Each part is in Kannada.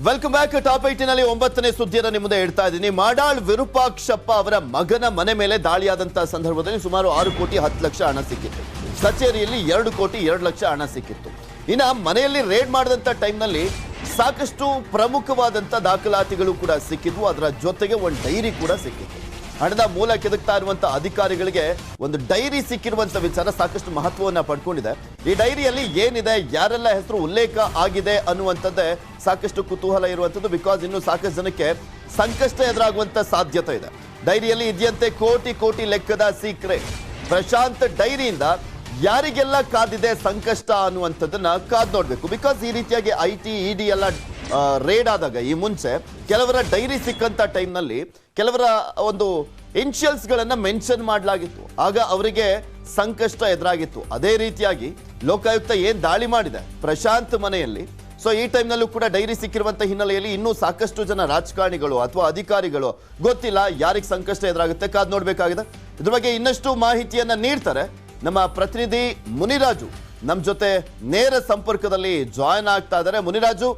Welcome back. ಟಾಪ್ 8 ನಲ್ಲಿ 9ನೇ ಸುದ್ದಿಯನ್ನು ನಿಮ್ಮ ಮುಂದೆ ಇಡ್ತಾ ಇದ್ದೀನಿ. ಮಾಡಾಳ್ ವಿರೂಪಾಕ್ಷಪ್ಪ ಅವರ ಮಗನ ಮನೆ ಮೇಲೆ ದಾಳಿಯಾದಂತಹ ಸಂದರ್ಭದಲ್ಲಿ ಸುಮಾರು 6 ಕೋಟಿ 10 ಲಕ್ಷ ಹಣ ಸಿಕ್ಕಿತ್ತು. ಕಚೇರಿಯಲ್ಲಿ 2 ಕೋಟಿ 2 ಲಕ್ಷ ಹಣ ಸಿಕ್ಕಿತ್ತು. ಇನ್ನು ಮನೆಯಲ್ಲಿ ರೇಡ್ ಮಾಡಿದಂತ ಟೈಮ್ನಲ್ಲಿ ಸಾಕಷ್ಟು ಪ್ರಮುಖವಾದಂತ ದಾಖಲಾತಿಗಳು ಕೂಡ ಸಿಕ್ಕಿದ್ವು. ಅದರ ಜೊತೆಗೆ ಒಂದು ಡೈರಿ ಕೂಡ ಸಿಕ್ಕಿತ್ತು. ಹಣದ ಮೂಲ ಕೆದಕ್ತಾ ಇರುವಂತಹ ಅಧಿಕಾರಿಗಳಿಗೆ ಒಂದು ಡೈರಿ ಸಿಕ್ಕಿರುವಂತ ವಿಚಾರ ಸಾಕಷ್ಟು ಮಹತ್ವವನ್ನ ಪಡ್ಕೊಂಡಿದೆ. ಈ ಡೈರಿಯಲ್ಲಿ ಏನಿದೆ, ಯಾರೆಲ್ಲ ಹೆಸರು ಉಲ್ಲೇಖ ಆಗಿದೆ ಅನ್ನುವಂಥದ್ದೇ ಸಾಕಷ್ಟು ಕುತೂಹಲ ಇರುವಂಥದ್ದು. ಬಿಕಾಸ್ ಇನ್ನು ಸಾಕಷ್ಟು ಜನಕ್ಕೆ ಸಂಕಷ್ಟ ಎದುರಾಗುವಂತ ಸಾಧ್ಯತೆ ಇದೆ. ಡೈರಿಯಲ್ಲಿ ಇದೆಯಂತೆ ಕೋಟಿ ಕೋಟಿ ಲೆಕ್ಕದ ಸೀಕ್ರೆಟ್. ಪ್ರಶಾಂತ್ ಡೈರಿಯಿಂದ ಯಾರಿಗೆಲ್ಲ ಕಾದಿದೆ ಸಂಕಷ್ಟ ಅನ್ನುವಂಥದ್ದನ್ನ ಕಾದ್ ನೋಡ್ಬೇಕು. ಬಿಕಾಸ್ ಈ ರೀತಿಯಾಗಿ IT ED ಎಲ್ಲ ರೇಡ್ ಆದಾಗ ಈ ಮುಂಚೆ ಕೆಲವರ ಡೈರಿ ಸಿಕ್ಕಂತ ಟೈಮ್ನಲ್ಲಿ ಕೆಲವರ ಒಂದು ಇನ್ಶಿಯಲ್ಸ್ ಗಳನ್ನ ಮೆನ್ಷನ್ ಮಾಡಲಾಗಿತ್ತು. ಆಗ ಅವರಿಗೆ ಸಂಕಷ್ಟ ಎದುರಾಗಿತ್ತು. ಅದೇ ರೀತಿಯಾಗಿ ಲೋಕಾಯುಕ್ತ ಏನ್ ದಾಳಿ ಮಾಡಿದೆ ಪ್ರಶಾಂತ್ ಮನೆಯಲ್ಲಿ, ಸೊ ಈ ಟೈಮ್ನಲ್ಲೂ ಕೂಡ ಡೈರಿ ಸಿಕ್ಕಿರುವಂತ ಹಿನ್ನೆಲೆಯಲ್ಲಿ ಇನ್ನೂ ಸಾಕಷ್ಟು ಜನ ರಾಜಕಾರಣಿಗಳು ಅಥವಾ ಅಧಿಕಾರಿಗಳು ಗೊತ್ತಿಲ್ಲ ಯಾರಿಗೆ ಸಂಕಷ್ಟ ಎದುರಾಗುತ್ತೆ, ಕಾದ್ ನೋಡ್ಬೇಕಾಗಿದೆ. ಇದ್ರ ಬಗ್ಗೆ ಇನ್ನಷ್ಟು ಮಾಹಿತಿಯನ್ನ ನೀಡ್ತಾರೆ ನಮ್ಮ ಪ್ರತಿನಿಧಿ ಮುನಿರಾಜು. ನಮ್ಮ ಜೊತೆ ನೇರ ಸಂಪರ್ಕದಲ್ಲಿ ಜಾಯ್ನ್ ಆಗ್ತಾ ಇದ್ದಾರೆ. ಮುನಿರಾಜು,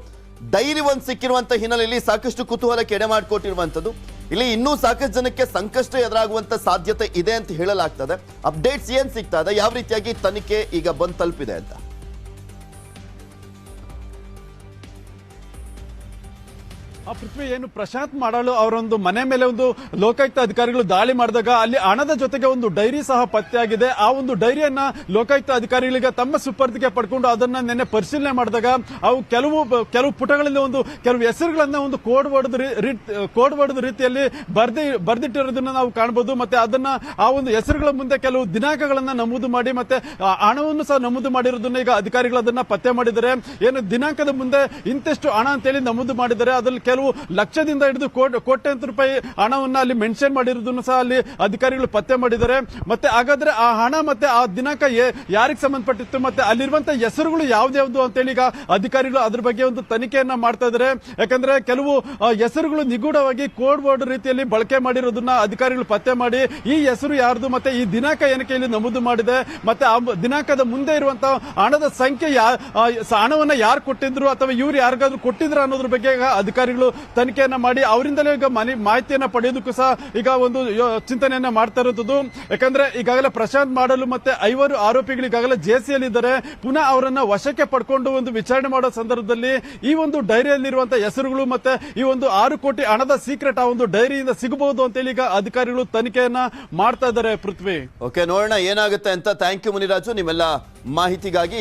ಡೈರಿ ಒಂದು ಸಿಕ್ಕಿರುವಂತ ಹಿನ್ನೆಲೆಯಲ್ಲಿ ಸಾಕಷ್ಟು ಕುತೂಹಲಕ್ಕೆ ಎಡೆ ಮಾಡಿಕೊಟ್ಟಿರುವಂತದ್ದು. ಇಲ್ಲಿ ಇನ್ನೂ ಸಾಕಷ್ಟು ಜನಕ್ಕೆ ಸಂಕಷ್ಟ ಎದುರಾಗುವಂತ ಸಾಧ್ಯತೆ ಇದೆ ಅಂತ ಹೇಳಲಾಗ್ತದೆ. ಅಪ್ಡೇಟ್ಸ್ ಏನ್ ಸಿಗ್ತಾ ಇದೆ, ಯಾವ ರೀತಿಯಾಗಿ ತನಿಖೆ ಈಗ ಬಂದು ತಲುಪಿದೆ ಅಂತ? ಪೃಥ್ವಿ, ಏನು ಪ್ರಶಾಂತ್ ಮಾಡಾಳು ಅವರೊಂದು ಮನೆ ಮೇಲೆ ಒಂದು ಲೋಕಾಯುಕ್ತ ಅಧಿಕಾರಿಗಳು ದಾಳಿ ಮಾಡಿದಾಗ ಅಲ್ಲಿ ಹಣದ ಜೊತೆಗೆ ಒಂದು ಡೈರಿ ಸಹ ಪತ್ತೆಯಾಗಿದೆ. ಆ ಒಂದು ಡೈರಿಯನ್ನ ಲೋಕಾಯುಕ್ತ ಅಧಿಕಾರಿಗಳಿಗೆ ತಮ್ಮ ಸುಪರ್ದಿಗೆ ಪಡ್ಕೊಂಡು ಅದನ್ನ ನಿನ್ನೆ ಪರಿಶೀಲನೆ ಮಾಡಿದಾಗ ಅವು ಕೆಲವು ಪುಟಗಳಲ್ಲಿ ಕೆಲವು ಹೆಸರುಗಳನ್ನ ಒಂದು ಕೋಡ್ ವರ್ಡ್ ರೀತಿಯಲ್ಲಿ ಬರ್ದಿಟ್ಟಿರೋದನ್ನ ನಾವು ಕಾಣಬಹುದು. ಮತ್ತೆ ಅದನ್ನ ಆ ಒಂದು ಹೆಸರುಗಳ ಮುಂದೆ ಕೆಲವು ದಿನಾಂಕಗಳನ್ನ ನಮೂದು ಮಾಡಿ ಮತ್ತೆ ಹಣವನ್ನು ಸಹ ನಮೂದು ಮಾಡಿರೋದನ್ನ ಈಗ ಅಧಿಕಾರಿಗಳು ಅದನ್ನ ಪತ್ತೆ ಮಾಡಿದ್ದಾರೆ. ಏನು ದಿನಾಂಕದ ಮುಂದೆ ಇಂತೆಷ್ಟು ಹಣ ಅಂತೇಳಿ ನಮೂದು ಮಾಡಿದ್ದಾರೆ. ಅದರಲ್ಲಿ ಕೆಲವು ಲಕ್ಷದಿಂದ ಹಿಡಿದು ಕೋಟ್ಯಾಂತರ ರೂಪಾಯಿ ಹಣವನ್ನ ಅಲ್ಲಿ ಮೆನ್ಷನ್ ಮಾಡಿರೋದನ್ನು ಸಹ ಅಲ್ಲಿ ಅಧಿಕಾರಿಗಳು ಪತ್ತೆ ಮಾಡಿದ್ದಾರೆ. ಮತ್ತೆ ಹಾಗಾದ್ರೆ ಆ ಹಣ ಮತ್ತೆ ಆ ದಿನಾಂಕ ಯಾರಿಗೆ ಸಂಬಂಧಪಟ್ಟಿತ್ತು ಮತ್ತೆ ಅಲ್ಲಿರುವಂತಹ ಹೆಸರುಗಳು ಯಾವ್ದು ಅಂತೇಳಿ ಈಗ ಅಧಿಕಾರಿಗಳು ಅದ್ರ ಬಗ್ಗೆ ಒಂದು ತನಿಖೆಯನ್ನ ಮಾಡ್ತಾ ಇದ್ದಾರೆ. ಯಾಕಂದ್ರೆ ಕೆಲವು ಹೆಸರುಗಳು ನಿಗೂಢವಾಗಿ ಕೋಡ್ ವರ್ಡ್ ರೀತಿಯಲ್ಲಿ ಬಳಕೆ ಮಾಡಿರೋದನ್ನ ಅಧಿಕಾರಿಗಳು ಪತ್ತೆ ಮಾಡಿ ಈ ಹೆಸರು ಯಾರ್ದು ಮತ್ತೆ ಈ ದಿನಾಂಕ ಏನಕ್ಕೆ ಇಲ್ಲಿ ನಮೂದು ಮಾಡಿದೆ ಮತ್ತೆ ಆ ದಿನಾಂಕದ ಮುಂದೆ ಇರುವಂತಹ ಹಣದ ಸಂಖ್ಯೆ ಹಣವನ್ನ ಯಾರು ಕೊಟ್ಟಿದ್ರು ಅಥವಾ ಇವ್ರು ಯಾರಿಗಾದ್ರೂ ಕೊಟ್ಟಿದ್ರು ಅನ್ನೋದ್ರ ಬಗ್ಗೆ ಅಧಿಕಾರಿಗಳು ತನಿಖೆಯನ್ನ ಮಾಡಿ ಅವರಿಂದಲೇ ಈಗ ಮಾಹಿತಿಯನ್ನ ಪಡೆಯೋದಕ್ಕೂ ಸಹ ಈಗ ಒಂದು ಚಿಂತನೆಯನ್ನ ಮಾಡ್ತಾ ಇರೋದು. ಯಾಕಂದ್ರೆ ಈಗಾಗಲೇ ಪ್ರಶಾಂತ್ ಮಾಡಲು ಮತ್ತೆ 5 ಆರೋಪಿಗಳು ಈಗಾಗಲೇ ಜೆಸಿಯಲ್ಲಿ ಇದ್ದಾರೆ. ಪುನಃ ಅವರನ್ನ ವಶಕ್ಕೆ ಪಡ್ಕೊಂಡು ಒಂದು ವಿಚಾರಣೆ ಮಾಡೋ ಸಂದರ್ಭದಲ್ಲಿ ಈ ಒಂದು ಡೈರಿಯಲ್ಲಿರುವಂತಹ ಹೆಸರುಗಳು ಮತ್ತೆ ಈ ಒಂದು 6 ಕೋಟಿ ಹಣದ ಸೀಕ್ರೆಟ್ ಆ ಒಂದು ಡೈರಿಯಿಂದ ಸಿಗಬಹುದು ಅಂತೇಳಿ ಈಗ ಅಧಿಕಾರಿಗಳು ತನಿಖೆಯನ್ನ ಮಾಡ್ತಾ ಇದ್ದಾರೆ. ಪೃಥ್ವಿ, ಓಕೆ, ನೋಡೋಣ ಏನಾಗುತ್ತೆ ಅಂತ. ಥ್ಯಾಂಕ್ ಯು ಮುನಿರಾಜು ನಿಮ್ಮೆಲ್ಲ ಮಾಹಿತಿಗಾಗಿ.